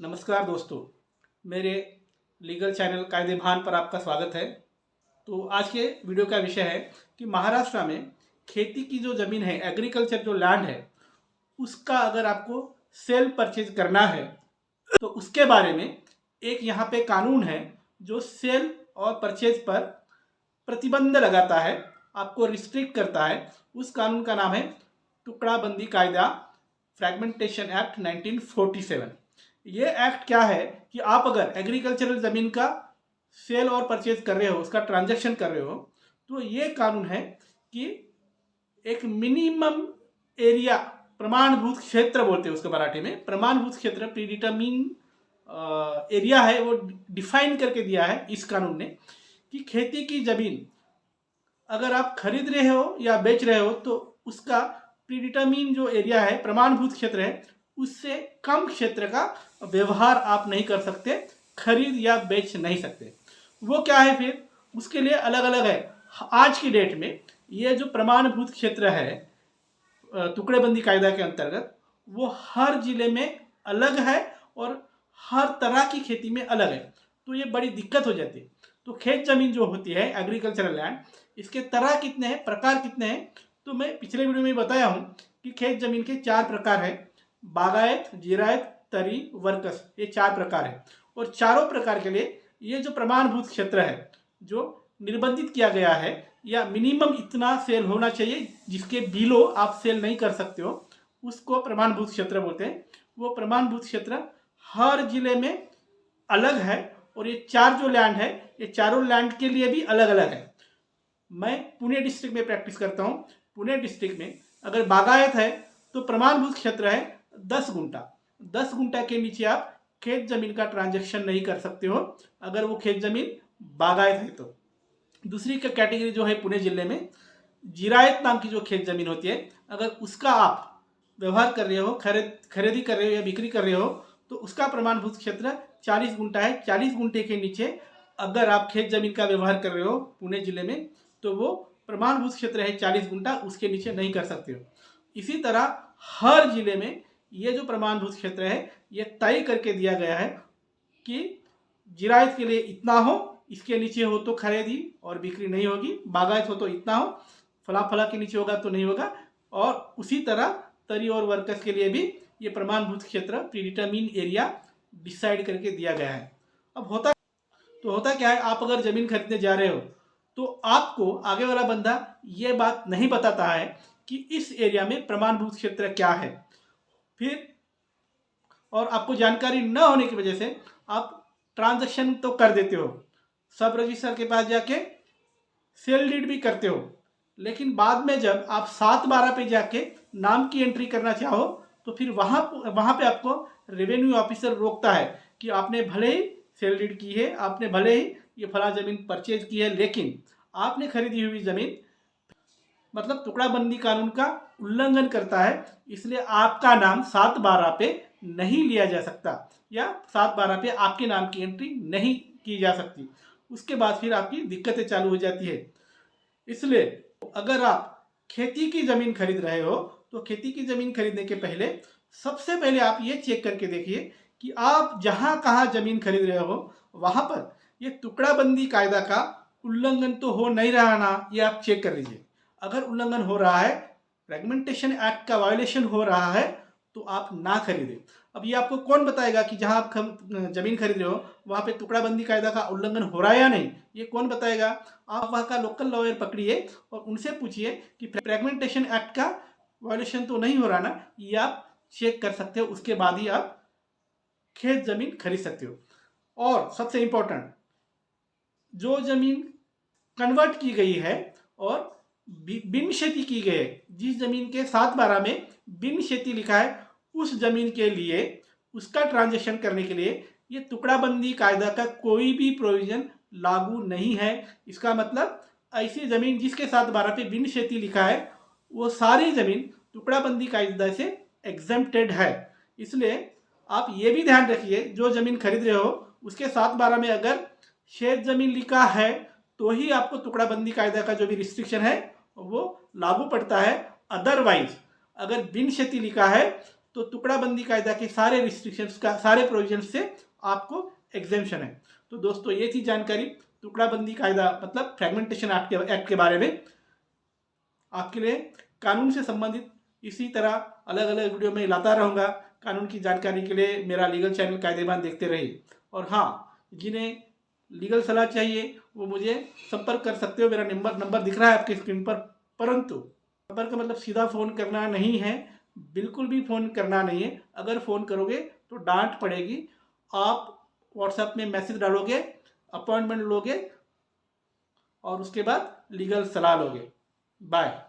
नमस्कार दोस्तों, मेरे लीगल चैनल कायदे भान पर आपका स्वागत है। तो आज के वीडियो का विषय है कि महाराष्ट्र में खेती की जो ज़मीन है, एग्रीकल्चर जो लैंड है, उसका अगर आपको सेल परचेज करना है तो उसके बारे में एक यहाँ पे कानून है जो सेल और परचेज पर प्रतिबंध लगाता है, आपको रिस्ट्रिक्ट करता है। उस कानून का नाम है टुकड़ाबंदी कायदा फ्रैगमेंटेशन एक्ट 1947। ये एक्ट क्या है कि आप अगर एग्रीकल्चरल ज़मीन का सेल और परचेज कर रहे हो, उसका ट्रांजैक्शन कर रहे हो, तो ये कानून है कि एक मिनिमम एरिया, प्रमाणभूत क्षेत्र बोलते हैं उसको मराठी में, प्रमाणभूत क्षेत्र प्रीडिटरमिन एरिया है, वो डिफाइन करके दिया है इस कानून ने कि खेती की ज़मीन अगर आप खरीद रहे हो या बेच रहे हो तो उसका प्रीडिटरमिन जो एरिया है, प्रमाणभूत क्षेत्र है, उससे कम क्षेत्र का व्यवहार आप नहीं कर सकते, खरीद या बेच नहीं सकते। वो क्या है फिर, उसके लिए अलग अलग है। आज की डेट में ये जो प्रमाणभूत क्षेत्र है टुकड़ेबंदी कायदा के अंतर्गत, वो हर जिले में अलग है और हर तरह की खेती में अलग है। तो ये बड़ी दिक्कत हो जाती है। तो खेत जमीन जो होती है, एग्रीकल्चरल लैंड, इसके तरह कितने हैं, प्रकार कितने हैं, तो मैं पिछले वीडियो में बताया हूँ कि खेत जमीन के 4 प्रकार हैं: बागायत, जिरायत, तरी, वर्कस, ये 4 प्रकार है। और चारों प्रकार के लिए ये जो प्रमाणभूत क्षेत्र है, जो निर्बंधित किया गया है या मिनिमम इतना सेल होना चाहिए जिसके बिलो आप सेल नहीं कर सकते हो, उसको प्रमाणभूत क्षेत्र बोलते हैं। वो प्रमाणभूत क्षेत्र हर जिले में अलग है और ये 4 जो लैंड है, ये चारों लैंड के लिए भी अलग अलग है। मैं पुणे डिस्ट्रिक्ट में प्रैक्टिस करता हूँ। पुणे डिस्ट्रिक्ट में अगर बागायत है तो प्रमाणभूत क्षेत्र है 10 गुंठा। 10 गुंठा के नीचे आप खेत जमीन का ट्रांजैक्शन नहीं कर सकते हो अगर वो खेत जमीन बागायत है तो। दूसरी का कैटेगरी जो है पुणे जिले में जिरायत नाम की जो खेत जमीन होती है, अगर उसका आप व्यवहार कर रहे हो, खरीदी कर रहे हो या बिक्री कर रहे हो, तो उसका प्रमाणभूत क्षेत्र 40 गुंठा है। 40 गुंठे के नीचे अगर आप खेत जमीन का व्यवहार कर रहे हो पुणे जिले में, तो वो प्रमाणभूत क्षेत्र है 40 गुंठा, उसके नीचे नहीं कर सकते हो। इसी तरह हर जिले में ये जो प्रमाणभूत क्षेत्र है, ये तय करके दिया गया है कि जिरायत के लिए इतना हो, इसके नीचे हो तो खरीदी और बिक्री नहीं होगी, बागायत हो तो इतना हो, फला फला के नीचे होगा तो नहीं होगा। और उसी तरह तरी और वर्कस के लिए भी ये प्रमाणभूत क्षेत्र प्रीडिटरमिन एरिया डिसाइड करके दिया गया है। अब होता क्या है, आप अगर ज़मीन खरीदने जा रहे हो तो आपको आगे वाला बंदा ये बात नहीं बताता है कि इस एरिया में प्रमाणभूत क्षेत्र क्या है। फिर और आपको जानकारी न होने की वजह से आप ट्रांजैक्शन तो कर देते हो, सब रजिस्ट्रार के पास जाके सेल डीड भी करते हो, लेकिन बाद में जब आप 7/12 पे जाके नाम की एंट्री करना चाहो तो फिर वहाँ पे आपको रेवेन्यू ऑफिसर रोकता है कि आपने भले ही सेल डीड की है, आपने भले ही ये फला ज़मीन परचेज की है, लेकिन आपने खरीदी हुई ज़मीन मतलब टुकड़ाबंदी कानून का उल्लंघन करता है, इसलिए आपका नाम 7/12 पे नहीं लिया जा सकता या 7/12 पे आपके नाम की एंट्री नहीं की जा सकती। उसके बाद फिर आपकी दिक्कतें चालू हो जाती है। इसलिए अगर आप खेती की ज़मीन खरीद रहे हो तो खेती की ज़मीन खरीदने के पहले सबसे पहले आप ये चेक करके देखिए कि आप जहाँ कहाँ ज़मीन खरीद रहे हो वहाँ पर ये टुकड़ाबंदी कायदा का उल्लंघन तो हो नहीं रहा ना, ये आप चेक कर लीजिए। अगर उल्लंघन हो रहा है, फ्रैगमेंटेशन एक्ट का वायोलेशन हो रहा है, तो आप ना खरीदें। अब ये आपको कौन बताएगा कि जहाँ आप ज़मीन खरीद रहे हो वहाँ पे टुकड़ाबंदी कायदा का उल्लंघन हो रहा है या नहीं, ये कौन बताएगा? आप वहाँ का लोकल लॉयर पकड़िए और उनसे पूछिए कि फ्रैगमेंटेशन एक्ट का वायोलेशन तो नहीं हो रहा ना, ये आप चेक कर सकते हो। उसके बाद ही आप खेत ज़मीन खरीद सकते हो। और सबसे इम्पोर्टेंट, जो ज़मीन कन्वर्ट की गई है और बिन खेती की गई है, जिस ज़मीन के 7/12 में बिन खेती लिखा है, उस ज़मीन के लिए उसका ट्रांजैक्शन करने के लिए ये टुकड़ाबंदी कायदा का कोई भी प्रोविज़न लागू नहीं है। इसका मतलब ऐसी ज़मीन जिसके 7/12 पे बिन खेती लिखा है, वो सारी ज़मीन टुकड़ाबंदी कायदा से एग्जेम्प्टेड है। इसलिए आप ये भी ध्यान रखिए, जो ज़मीन खरीद रहे हो उसके 7/12 में अगर शेष ज़मीन लिखा है तो ही आपको टुकड़ाबंदी कायदा का जो भी रिस्ट्रिक्शन है वो लागू पड़ता है। अदरवाइज अगर बिन खेती लिखा है तो टुकड़ाबंदी कायदा के सारे रिस्ट्रिक्शंस का, सारे प्रोविजंस से आपको एग्जेम्पशन है। तो दोस्तों ये थी जानकारी टुकड़ाबंदी कायदा मतलब फ्रेगमेंटेशन एक्ट के बारे में। आपके लिए कानून से संबंधित इसी तरह अलग अलग वीडियो में लाता रहूँगा। कानून की जानकारी के लिए मेरा लीगल चैनल कायदेबान देखते रहिए। और हाँ, जिन्हें लीगल सलाह चाहिए वो मुझे संपर्क कर सकते हो। मेरा नंबर दिख रहा है आपकी स्क्रीन पर, परंतु संपर्क का मतलब सीधा फ़ोन करना नहीं है, बिल्कुल भी फ़ोन करना नहीं है। अगर फ़ोन करोगे तो डांट पड़ेगी। आप व्हाट्सएप में मैसेज डालोगे, अपॉइंटमेंट लोगे और उसके बाद लीगल सलाह लोगे। बाय।